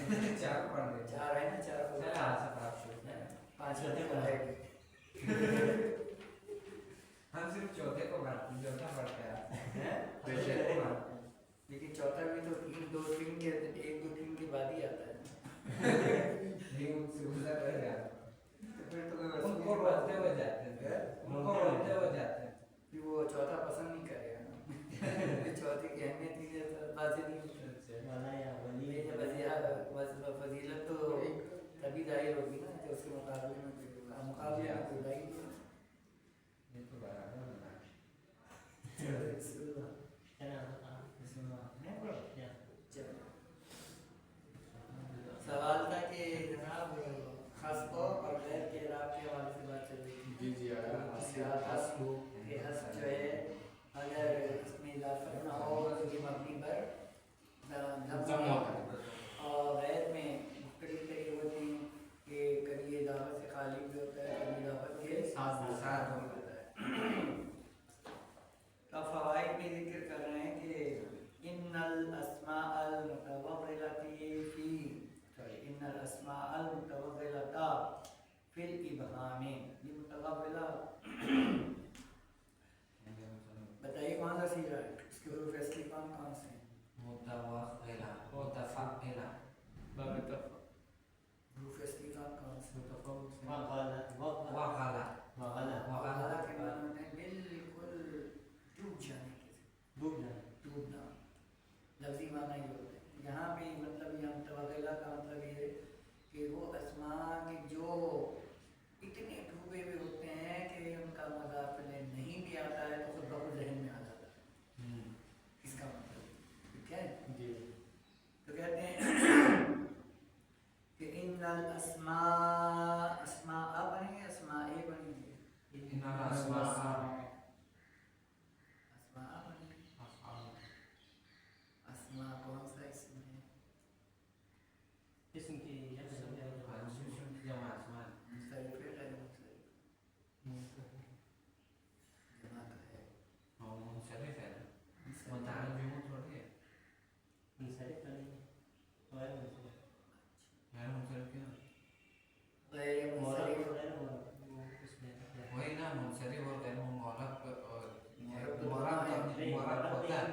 चार पढ़ गए, चार है ना, चार चला आशा प्राप्त हो गया। पाँच चौथे को पढ़ेगी। हम सिर्फ चौथे को पढ़ते हैं, चौथा पढ़ते हैं वैसे को मानते हैं, लेकिन चौथा भी तो तीन दो तीन के एक दो तीन के बाद ही आता है। नहीं उनसे गुजर रह गया तो फिर तो कोई उनको रोते हुए जाते हैं, उनको रोते हुए जाते हैं कि वो चौथा पसंद नहीं करेगा ना। चौथे की अहमियत ही नहीं है, बातें नहीं होती। फजीलत तो तभी जाहिर होगी ना जब उसके मुकाबले में कोई होगा, मुकाबले में कोई जाहिर नहीं। ये तो बराबर बना सवाल था कि जनाब हस को और गैर के इराक के हवाले से बात चल रही थी। जी जी आया हस जो है अगर इसमें इजाफत ना हो तो ये मबनी पर जम होता है। और गैर में मुख्तलिफ तरीके होते हैं कि कभी ये इजाफत से खाली भी होता है, कभी इजाफत के साथ भी होता है। तो फ़वाइद में जिक्र कर रहे हैं कि इन्नल अस्माअल मुतवव्विलती फी इन्नल अस्माअल मुतवव्विलता फिल इबहामी, ये मुतवव्विला बताइए कौन सा सीगा है, इसके हुरूफ असली कौन कौन से हैं? मुतवव्विला, मुतफअ्विला, हुरूफ असली कौन कौन से? वगला, वगला के माने होते हैं बिल्कुल डूब जाने के, डूबना, लफ्ज़ी माना ये होता है। यहाँ पे मतलब ये मुतवव्विला का मतलब ये है कि वो अस्मा के जो इतने डूबे हुए होते हैं कि उनका मज़ाक नहीं भी आता है तो खुद बहुत जहन में आ जाता है, इसका मतलब ठीक है जी। तो कहते हैं कि इन्नल अस्मा अस्मा बनेंगे, अस्मा ए बनेंगे, इन्नल अस्मा अस्मा कौन सा इसमें इसम की जमा आसमान मुंसरिफ है, गैर मुंसरिफ? जमा तो है, और मुंसरिफ है ना, मुंसरिफ। मुतारिफ जुमू थोड़ी है, मुंसरिफ करेंगे और मुंसरिफ यार मुंसरिफ क्यों? गैर मुंसरिफ वही ना मुंसरिफ और गैर मुअर्रफ और मुअर्रफ तो मुअर्रफ होता है,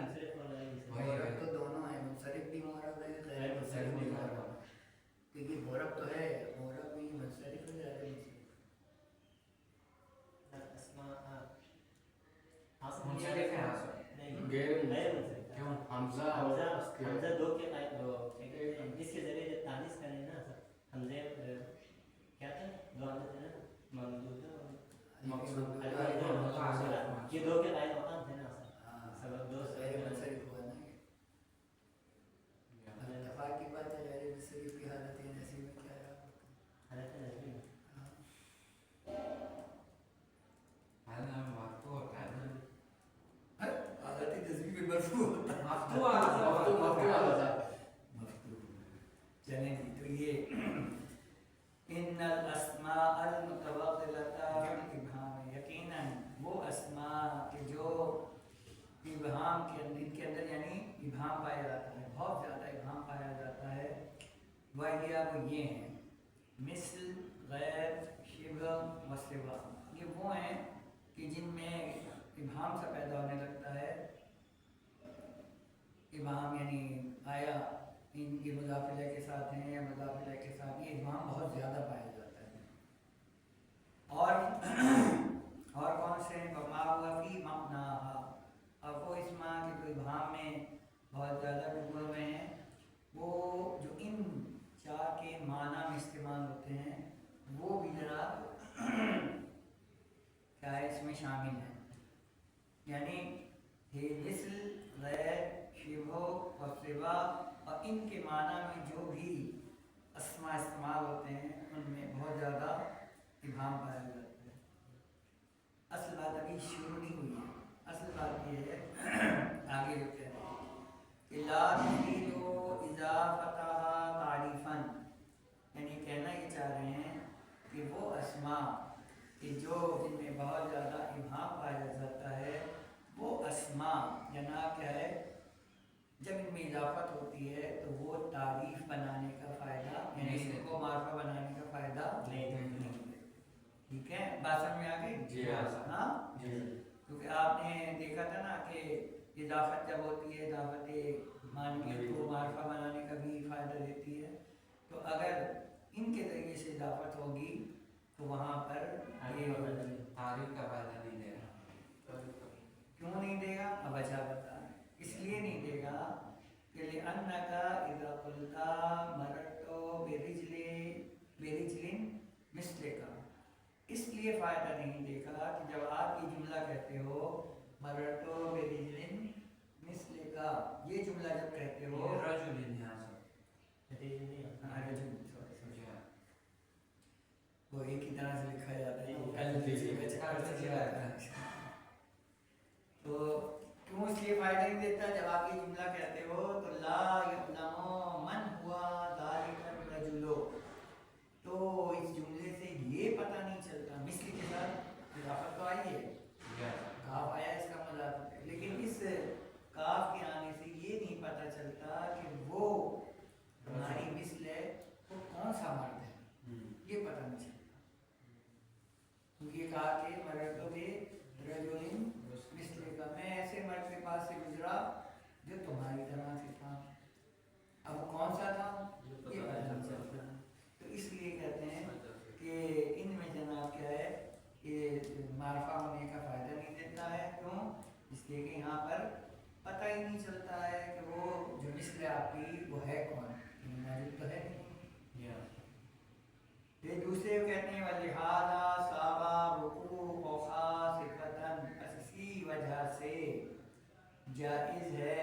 मुअर्रफ तो दोनों है, मुंसरिफ भी मुअर्रफ है, गैर मुंसरिफ भी मुअर्रफ है, क्योंकि मुअर्रफ तो है, मुअर्रफ भी मुंसरिफ है, गैर मुंसरिफ है क्यों हमजा हमजा दो के इसके जरिए जब तानीस करें ना हमजे क्या था दो हमजे थे ना ममदूद मकसूद ये दो के लाइन मकाम थे ना सबक दो गैर मुंसरिफ हुआ ना ये। इत्तेफाक की बात है, गैर मुंसरिफ की हालत है नसीब में क्या है आपको? हालत नजरी ना मफ्तू होता है ना, हालत नसीब में मरफू होता है, मफ्तू चलें जी। तो ये इन्नल अस्माअल मुतवव्विलता फिल इबहाम, यकीनन वो अस्मा के जो इबहाम के अंदर, इनके अंदर यानी इबहाम पाया जाता है, बहुत ज़्यादा इबहाम पाया जाता है। वह ये हैं मिसल, गैर, शिब्ह व सिवा, ये वो हैं कि जिनमें इबहाम से पैदा होने लगता है। इबहाम यानी आया इनकी मुदाफिला के साथ हैं या मुदाफिला के साथ, ये इबहाम बहुत ज़्यादा पाया जाता है। और कौन से हैं? वफ़ी मबनाहा, अब वो इस्मा के जो इबहाम में बहुत ज़्यादा डूबे हुए हैं, वो जो इन चार के माना में इस्तेमाल होते हैं वो भी ज़रा क्या है इसमें शामिल है, यानी मिसल, गैर, शिबह और सिवा, और इनके माना में जो भी अस्मा इस्तेमाल होते हैं उनमें बहुत ज़्यादा इबहाम पाया जाता है। असल बात अभी शुरू नहीं हुई है, असल बात ये है आगे जो कहते हैं कि ला तुफीदु इज़ाफ़तहा तारीफ़न, यानी कहना ये चाह रहे हैं कि वो अस्मा कि जो जिनमें बहुत ज़्यादा इबहाम पाया जाता है वो अस्मा जनाब क्या है, जब इनमें इजाफत होती है तो वो तारीफ़ बनाने का फ़ायदा है, बात समझ में आ गई? जी हाँ। हाँ, जी क्योंकि आपने देखा था ना कि इजाफत जब होती है, इजाफत मानवी को मार्फा बनाने का भी फायदा देती है। तो अगर इनके तरीके से इजाफत होगी तो वहाँ पर ये तारीफ का फायदा नहीं देगा। क्यों नहीं देगा? अब अच्छा बता, इसलिए नहीं देगा कि लिअन्नका इज़ा क़ुल्ता मररतु बिरिजलिन मिस्लिका, इसलिए फ़ायदा नहीं देगा कि जब आप ये जुमला कहते हो मररतु बिरिजलिन मिस्लिका, ये जुमला जब कहते हो रजुलिन यहाँ वो एक ही तरह से लिखा जाता है, तो क्यों इसलिए फायदा नहीं देता? जब आप ये जुमला कहते हो तो ला यअलमु मन हुआ ज़ालिकल रजुलो, तो इस जुमले से ये पता नहीं चलता, मिस्ली के साथ इजाफत तो आई है, काफ आया, इसका मतलब है, लेकिन इस काफ के आने से ये नहीं पता चलता कि वो हमारी मिस्ल है वो कौन सा मर्द है, ये पता नहीं चलता। क्योंकि ये कहा कि मरदों के रजुलिन मिस्ले का, मैं ऐसे मर्द के पास से गुजरा जो तुम्हारी तरह से था, अब कौन सा था ये पता नहीं चलता। तो इसलिए कहते हैं कि इनमें जनाब क्या है कि मारफा होने का फायदा नहीं देता है। क्यों? इसलिए कि यहाँ पर पता ही नहीं चलता है कि वो जो मिस्ल आपकी वो है कौन, मौजूद तो है नहीं। ये दूसरे कहते हैं वलिहाजा साबा रुकू औखा सिफतन, इसी वजह से जायज़ है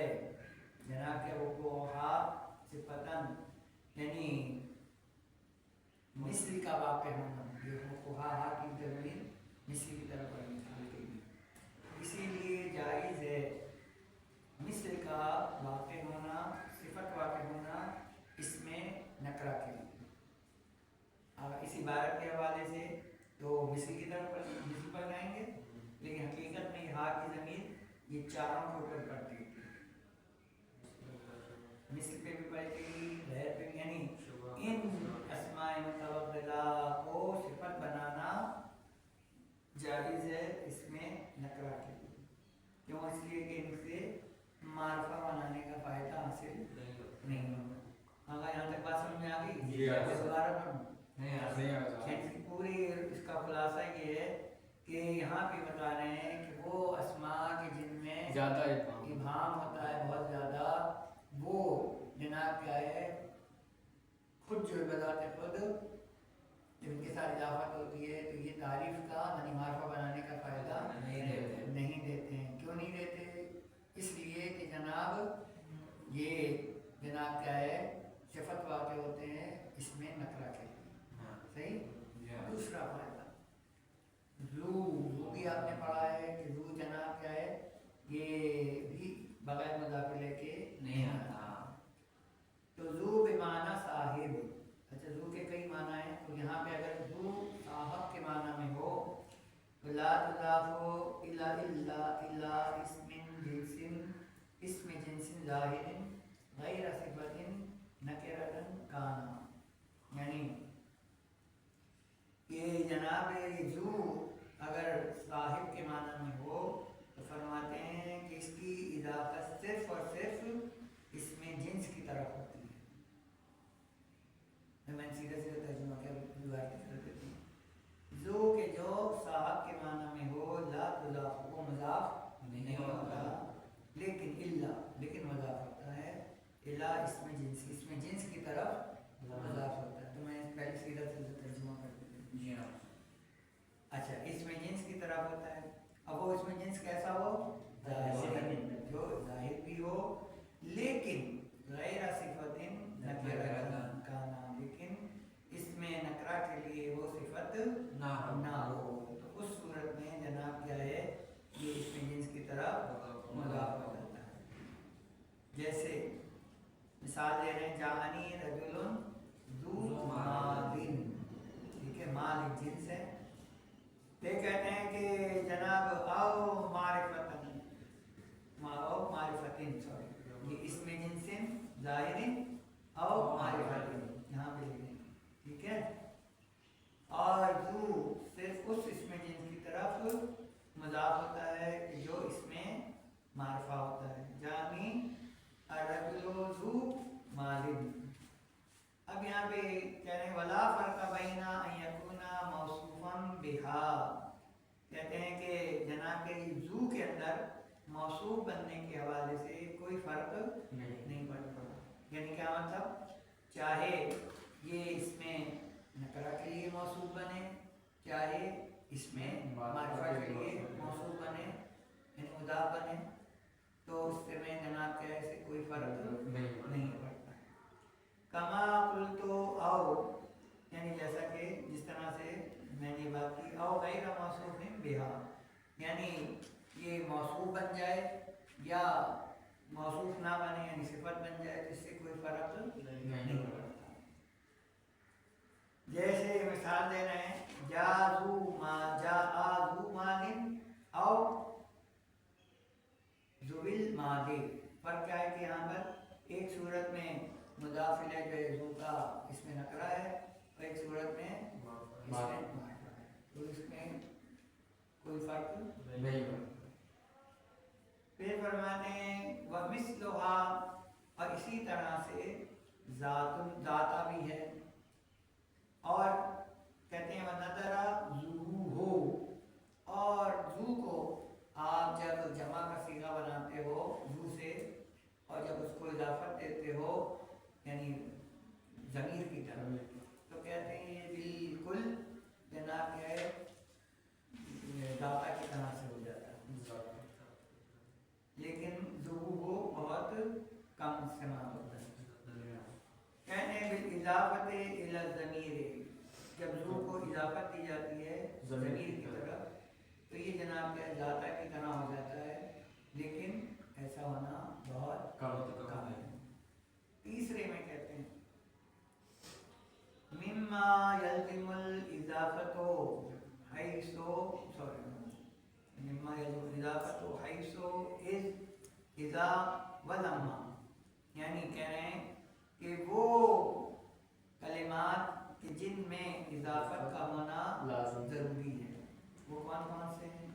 जनाब के रुकू औखा सिफतन, यानी मिस्ल का वाक़ होना, ये रुकूहा की ज़मीन मिस्ल की तरफ पर निकाल गई, इसीलिए जायज़ है मिस्ल का वाक़ होना, सिफत वाक़ होना इसमें नकरा के लिए। इस इबारत के हवाले से तो मिस्ल की तरफ पर मिस्ल पर जाएंगे, लेकिन हकीकत में यहाँ की ज़मीन ये चारों के ऊपर पड़ती है, मिस्ल पे भी पड़ेगी, गैर पे भी, यानी इन अस्माए मुतवक्किला को सिफत बनाना जायज़ है इसमें नकरा के लिए। क्यों? इसलिए कि इनसे मारफा बनाने का फ़ायदा हासिल नहीं होगा। अगर यहाँ तक बात समझ में आ गई? दोबारा पढ़ूँ? पूरी इसका खुलासा ये है कि यहाँ पे बता रहे हैं कि वो अस्मा के जिनमें ज़्यादा इबाम होता है बहुत ज़्यादा, वो जनाब क्या है खुद जो बताते खुद जब इनके साथ इजाफत होती है तो ये तारीफ का यानी मारफा बनाने का फ़ायदा नहीं देते हैं। क्यों नहीं देते? इसलिए कि जनाब ये जनाब क्या है सिफत वाक़े होते हैं इसमें नकरा के लिए। सही? दूसरा फायदा ज़ू भी आपने पढ़ा है कि ज़ू जनाब क्या है, ये भी बगैर मुज़ाफ़ लेके नहीं आता। तो ज़ू बेमाना साहिब, अच्छा ज़ू के कई माना हैं, तो यहाँ पे अगर ज़ू साहब के माना में हो तो ला तुज़ाफ़ु इला इस्मिन जिन्सिन, इसमें जिन्सिन ज़ाहिरिन गैर सिफ़तिन नकिरतन काना, यानी ये जनाब ये ज़ू अगर साहिब के माना में हो तो फरमाते हैं कि इसकी इजाफत सिर्फ और सिर्फ इसमें जिन्स की तरफ होती है। मैं सीधा सीधा तर्जुमा कर देती हूँ। ज़ू के जो साहब के माना में हो ला तुज़ाफ़, वो मज़ाफ़ नहीं होता, लेकिन मज़ाफ़ होता है इला इसमें जिन्स की तरफ मज़ाफ़ होता है। तो मैं पहले सीधा सीधा तर्जुमा कर देती हूँ। अच्छा, इसमें जिन्स की तरफ होता है, अब वो इसमें जिन्स कैसा हो, जो जाहिर भी हो लेकिन गैर सिफतिन नकिरतन काना, लेकिन इसमें नकरा के लिए वो सिफत ना हो, तो उस सूरत में जनाब क्या है ये इसमें जिन्स की तरफ मुज़ाफ़ हो जाता है। जैसे मिसाल दे रहे हैं जानी रजुलुन ज़ू मालिन, ठीक है, माल एक जिन्स है, ये कहते हैं कि जनाब आओ मारिफतिन, सॉरी ये इसमें जिन्सिन ज़ाहिरिन आओ मारिफतिन यहाँ पे लिखेंगे, ठीक है। और ज़ू सिर्फ उस जनाब कह रहे हैं वला फर्क बैना अन यकूना मौसूफन बिहा, कहते हैं कि जनाब के जू के अंदर मौसूफ बनने के हवाले से कोई फर्क नहीं पड़ता। यानी क्या मतलब, चाहे ये इसमें नकरा के लिए मौसूफ बने, चाहे इसमें मारिफा के लिए मौसूफ बने, यानी मुदाफ बने, तो उससे में जनाब के ऐसे कोई फर्क नहीं पड़ता। कमा कुल तो आओ, यानी जैसा कि जिस तरह से मैंने बात की, आओ गैर मौसूफ बिहा, यानी ये मौसूफ बन जाए या मौसूफ ना बने, यानी सिफत बन जाए, तो इससे कोई फर्क नहीं पड़ता। जैसे मिसाल दे रहे हैं, जाजू मा जाजू मालिन और जुबिल मादे। फर्क क्या है कि यहाँ पर एक सूरत में मुदाफिल है जो का इसमें नकरा है, और एक सूरत में इसमें मारिफा है, तो इसमें कोई फर्क नहीं। फिर फरमाते हैं वह मिसलुहा, और इसी तरह से जाता भी है। और कहते हैं वनदरा जू हो, और जू को आप जब जमा का सीगा बनाते हो जू से, और जब उसको इजाफत देते हो यानी ज़मीर की तरफ, तो कहते हैं ये बिल्कुल जनाब क्या है दाता की तरह से हो जाता है, लेकिन ज़ू हो बहुत कम इस्तेमाल होता है। कहते हैं बिल इजाफत इला ज़मीर, जब ज़ू को इजाफत दी जाती है ज़मीर की तरफ, तो ये जनाब क्या दाता की तरह हो जाता है, लेकिन ऐसा होना बहुत कम है। तीसरे में कहते हैं मिम्मा यल्ज़िमुल इज़ाफ़तो हैसो, सॉरी मिम्मा यल्ज़िमुल इज़ाफ़तो हैसो इज़ इज़ा व लम्मा, यानी कह रहे हैं कि वो कलिमात कि जिनमें इज़ाफ़त का होना ज़रूरी है, वो कौन कौन से हैं?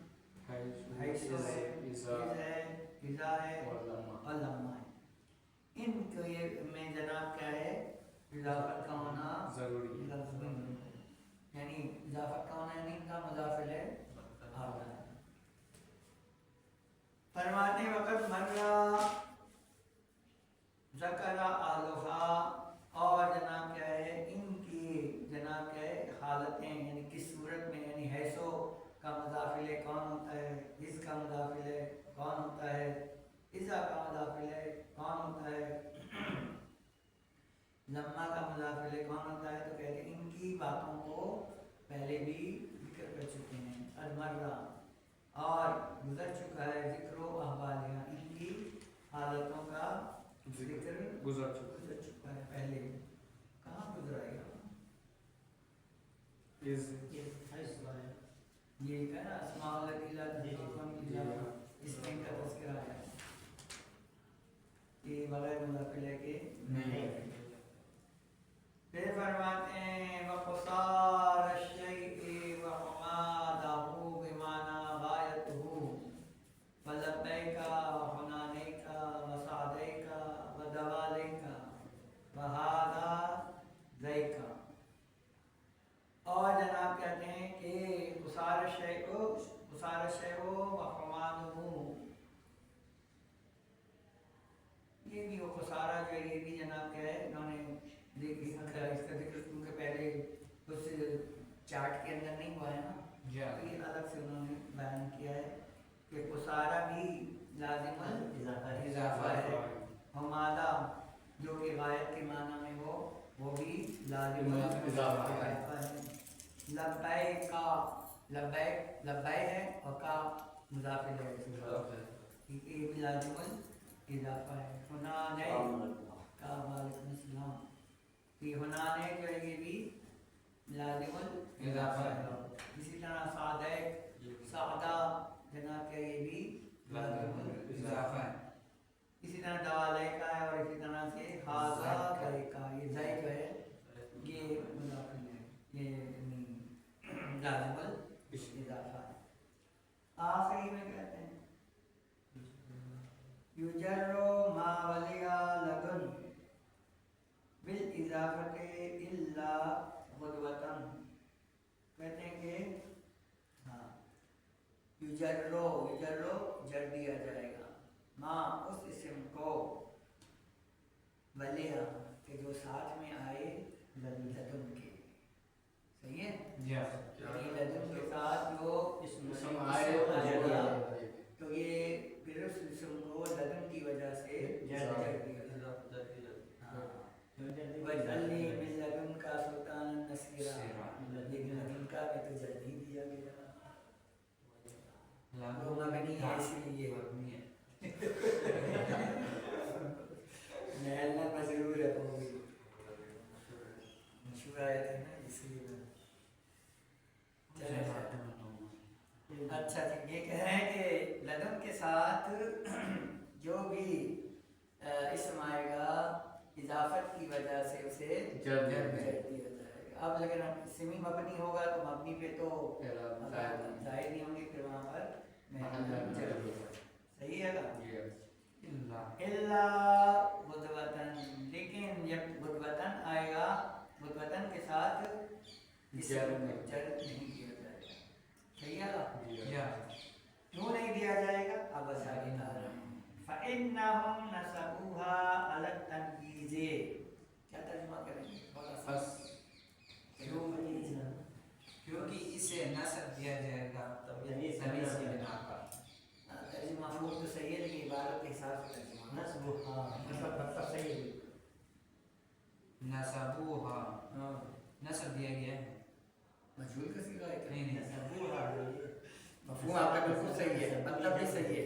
हैसो है, इज़ है, इज़ा है और लम्मा है। इनके ये में जनाब क्या है इज़ाफ़त का होना जरूरी लाज़िम है, यानी इज़ाफ़त का होना यानी इनका मुज़ाफ़िल है आला। फरमाते वक़्त मर्रा ज़करा आलुहा, और जनाब क्या है इनकी जनाब क्या है हालतें, यानी किस सूरत में, यानी हैसो का मुज़ाफ़िल कौन होता है, इसका मुज़ाफ़िल कौन होता है, इज़ा का मुज़ाफ़िल कौन होता है, लम्मा का मुज़ाफ़िल कौन होता है, तो कहते हैं इनकी बातों को पहले भी जिक्र कर चुके हैं। अलमर्रा, और गुजर चुका है ज़िक्रो अहवालिहा, इनकी हालतों का जिक्र गुजर चुका है पहले। कहाँ गुजराएगा ये कहना अस्माउल लती ला तज़कुरुन इल्ला, इसमें इनका तज़किरा है कि बगैर मुज़ाफ़िल के नहीं। फिर फरमाते हैं वक़सार शैइ व हुमादहु बिमाना गायतहु व लब्बैका व हुनानैका व सादैका व दवालैका व हादा ज़ैका। और जनाब कहते हैं कि कुसार शैओ व हुमादहु, ये भी वो कुसारा जो ये भी जनाब क्या है इन्होंने इसका जिक्र उनके पहले उस चार्ट के अंदर नहीं हुआ है ना, तो ये अलग से उन्होंने बयान किया है कि कुसारा भी लाज़िमुल इज़ाफ़ा है, हमादा जो कि गायत के माना में वो भी लाज़िमुल इज़ाफ़ा है। लब्बैका, लब्बैक लब्बै है और का मुज़ाफ़िल है, ये भी लाज़िमुल इज़ाफ़ा है। हुनाने का वालेकुम अस्सलाम, कि हुनाने जो है ये भी लाज़िमुल इज़ाफ़ा है। इसी तरह सादैक सादा जनाब के ये भी लाज़िमुल इज़ाफ़ा है। इसी तरह दवाले का है, और इसी तरह से हाज़ा ज़ै का, ये ज़ै जो है ये मुज़ाफ़िल है, ये लाज़िमुल इज़ाफ़ा है। आखिरी में कहते हैं युजर्रो मा वलिया लदुन बिल इजाफत इल्ला गुदवतन कहते हैं कि हाँ युजर्रो युजर्रो जड़ दिया जाएगा माँ उस इस्म को वलिया के जो साथ में आए लदुन के। सही है? यानी लदुन के साथ जो इसम इसम आए आएगा तो ये फिर उस इसम को लदुन की वजह से जड़ दिया वजअलनी मिन लदुनका सुल्तानन नसीरा, लेकिन लदुनका में तो जड़ नहीं दिया गया, वो मबनी है इसलिए महल मजरूर है वो भी मशहूर आया था ना इसलिए। अच्छा जी, ये कह रहे हैं कि लदुन के साथ जो भी इसम आएगा इजाफत की वजह से उसे जड़ दिया दिया जाएगा। अब लेकिन सिमी मबनी होगा तो मबनी पे तो जाहिर नहीं होंगे, फिर वहाँ पर सही है ना? इल्ला गुदवतन, लेकिन जब गुदवतन आएगा गुदवतन के साथ जड़ नहीं दिया जाएगा। सही है ना? क्यों नहीं दिया जाएगा? अब बता रहा हूँ। फ़इन्नहुम नसबूहा अला तमयीज़े, क्या तर्जुमा करेंगे? क्योंकि इसे नसब दिया जाएगा तमीज़ की बिना पर। तर्जुमा मामूल तो सही है, लेकिन इबारत के हिसाब से तर्जुमा नसबूहा मतलब सही है। नसबूहा नसब दिया गया है, मजहूल का सीगा है नहीं नहीं नसबूहा मफहूम आपका बिल्कुल सही है, मतलब भी सही है,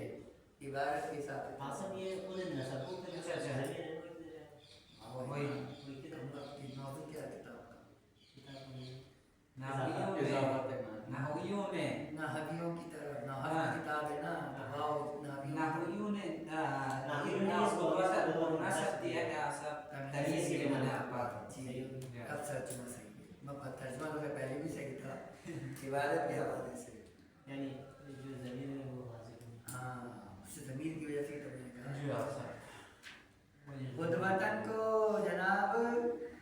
इबारत के हिसाब से हासन ये उन नसबों पे जो अच्छा। वही नौज़ी क्या किताब का नहवियों में नाहवियों की तरह नाहव किताब है ना, वाओ नहवियों ने नसब दिया है सब तमीज़ की बिना पर। जी अब तर्जुमा सही है, तर्जुमा तो पहले भी सही था, इबारत के हवाले से यानी जो ज़मीन है वो हासिल हाँ उस ज़मीन की वजह से तो मैंने कहा जी गुदवतन को जनाब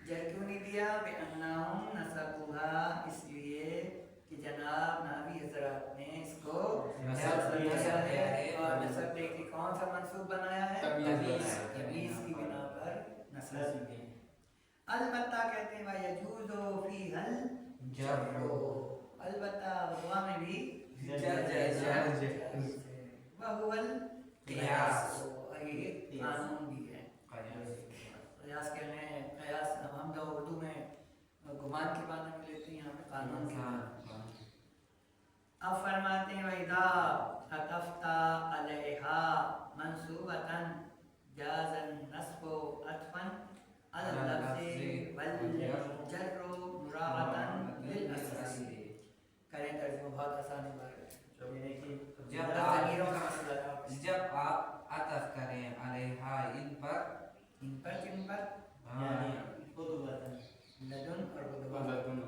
जड़ क्यों नहीं दिया? बिअन्नहुम नसबूहा, इसलिए कि जनाब नावी हज़रात ने इसको नसब दिया है, और नसब दे के कौन सा मंसूब बनाया है? तमीज़ की बिना पर नसब दिया। अलबत्ता कहते हैं भाई यजूज़ो फीहल जर्रो, अलबत्ता हुआ में भी वहुवल क़ियास, ये कानून भी है। क़ियास कहने हैं, क़ियास हम तो उर्दू में गुमान के माने में लेते हैं, यहाँ पे कानून के माने। अब फरमाते हैं वइदा अतफ्ता अलैहा मंसूबतन जाज़न नस्बो अतफन अल लफ्ज़ि वल जर्रो मुराअतन लिल असली। करें तर्जुमा, बहुत आसान इबारत है। जब आप अतफ करें अलैहा इन पर किन पर लदुन और गुदवा लदुन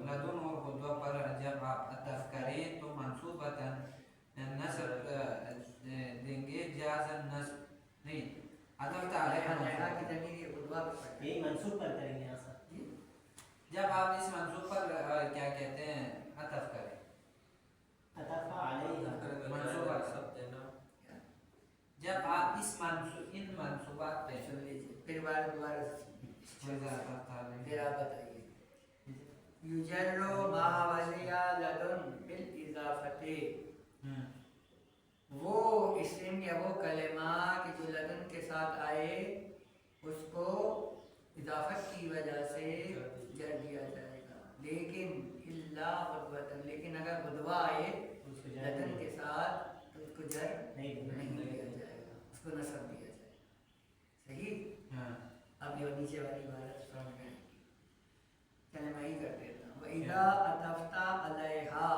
और गुदवा पर जब आप अतफ करें तो मंसूबतन नस्ब देंगे, जाज़न नस्ब नहीं अतफ अलैहा की ज़मीर ये गुदवा पे पड़ता है। यही मंसूब पर करेंगे आसा। जब आप इस मंसूब पर क्या कहते हैं अतफ करें, अतफा अलैहा मंसूबा जब आप इस इन मंसूबात पे सुन लीजिए, फिर दोबारा फिर आप बताइए। युजर्रो मा वलिया लदुन बिल इजाफते, वो इस्म या वो कलेमा कि जो लदुन के साथ आए उसको इजाफत की वजह से जड़ दिया जाएगा, लेकिन इल्ला गुदवतन, लेकिन अगर गुदवा आए लदुन के साथ तो उसको जड़ नहीं दिया जाएगा, उसको नसब दिया जाएगा। सही? अब ये नीचे वाली बात समझ में आएगी, चले मैं ही कर देता हूँ। वइदा अतफ्ता अलैहा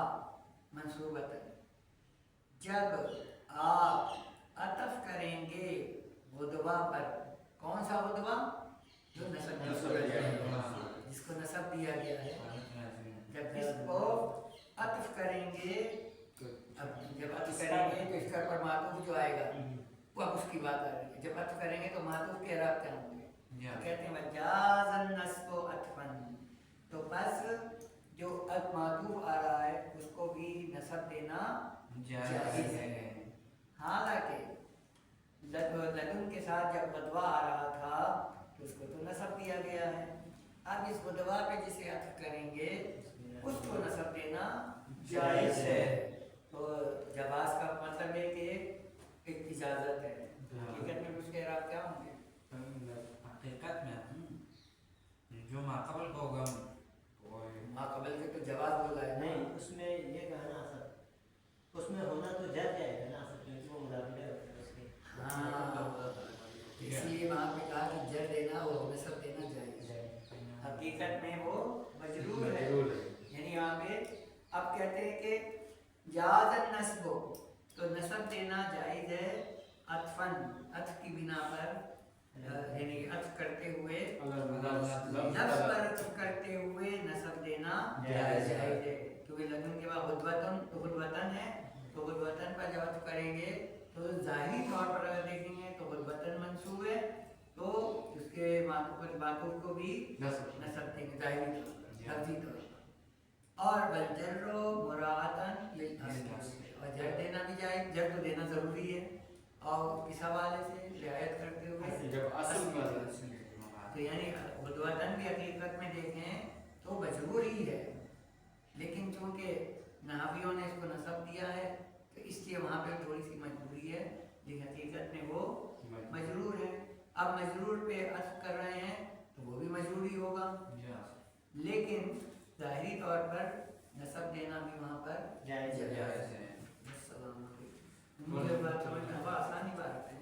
मंसूबतन, जब आप अतफ करेंगे गुदवा पर, कौन सा गुदवा? जो नसब जिसको नसब दिया गया है, जब इसको अतफ करेंगे, अब जब अतफ करेंगे तो इसका पर मातूफ जो आएगा वो अब उसकी बात आ रही है। जब अतफ करेंगे तो मातूफ के अराब क्या होंगे? या कहते हैं वजाज़न नस्ब अतफन, तो बस जो अत मातूफ आ रहा है उसको भी नसब देना जायज़ है। हालांकि लदुन के साथ जब बदवा आ रहा था तो उसको तो नसब दिया गया है, अब इस बदवा पे जिसे अतफ करेंगे उसको नसब देना जायज़ है। तो जवाज का मतलब है कि एक इजाज़त है। हकीकत में उसके इराद क्या होंगे? हकीकत में जो माकबल को होगा माकबल के तो जवाब बोला है नहीं, उसमें ये कहा ना सर, उसमें होना तो जर जाएगा ना सर, क्योंकि वो मुदाफ़िल है उसके। हाँ, इसलिए वहाँ पे कहा कि जर देना वो नसब देना जायज़। हकीकत में वो मजरूर है, यानी यहाँ पे अब कहते हैं कि जाज़न नस्बो, तो नसब देना जायज़ है अतफन, अतफ की बिना पर, यानी अतफ करते हुए लफ्ज़ पर अतफ करते हुए नसब देना जायज़ है। क्योंकि लदुन के बाद हुद्वतन है, तो हुद्वतन पर जब अतफ करेंगे तो ज़ाहिरी तौर पर अगर देखेंगे तो हुद्वतन मंसूब है, तो उसके मातूफ को भी नसब देंगे ज़ाहिरी तौर पर, लफ्ज़ी तौर पर। और वल्जर्रो मुराअतन लिल अस्ल, और जर देना भी जायज़, जर तो देना ज़रूरी है, और किस हवाले से रियायत करते हुए जब असल में तो यानी हुद्वतन भी हकीकत में देखें तो मजबूर ही है, लेकिन चूँकि नहावियों ने इसको नसब दिया है तो इसलिए वहाँ पे थोड़ी सी मजबूरी है, लेकिन हकीकत में वो मजरूर है। अब मजरूर पे अतफ कर रहे हैं तो वो भी मजरूरी होगा, लेकिन ज़ाहिरी तौर पर नसब देना भी वहाँ पर जायज़ है। जायज़ है। अस्सलाम वालेकुम। मुझे बात समझ में आसानी बात है।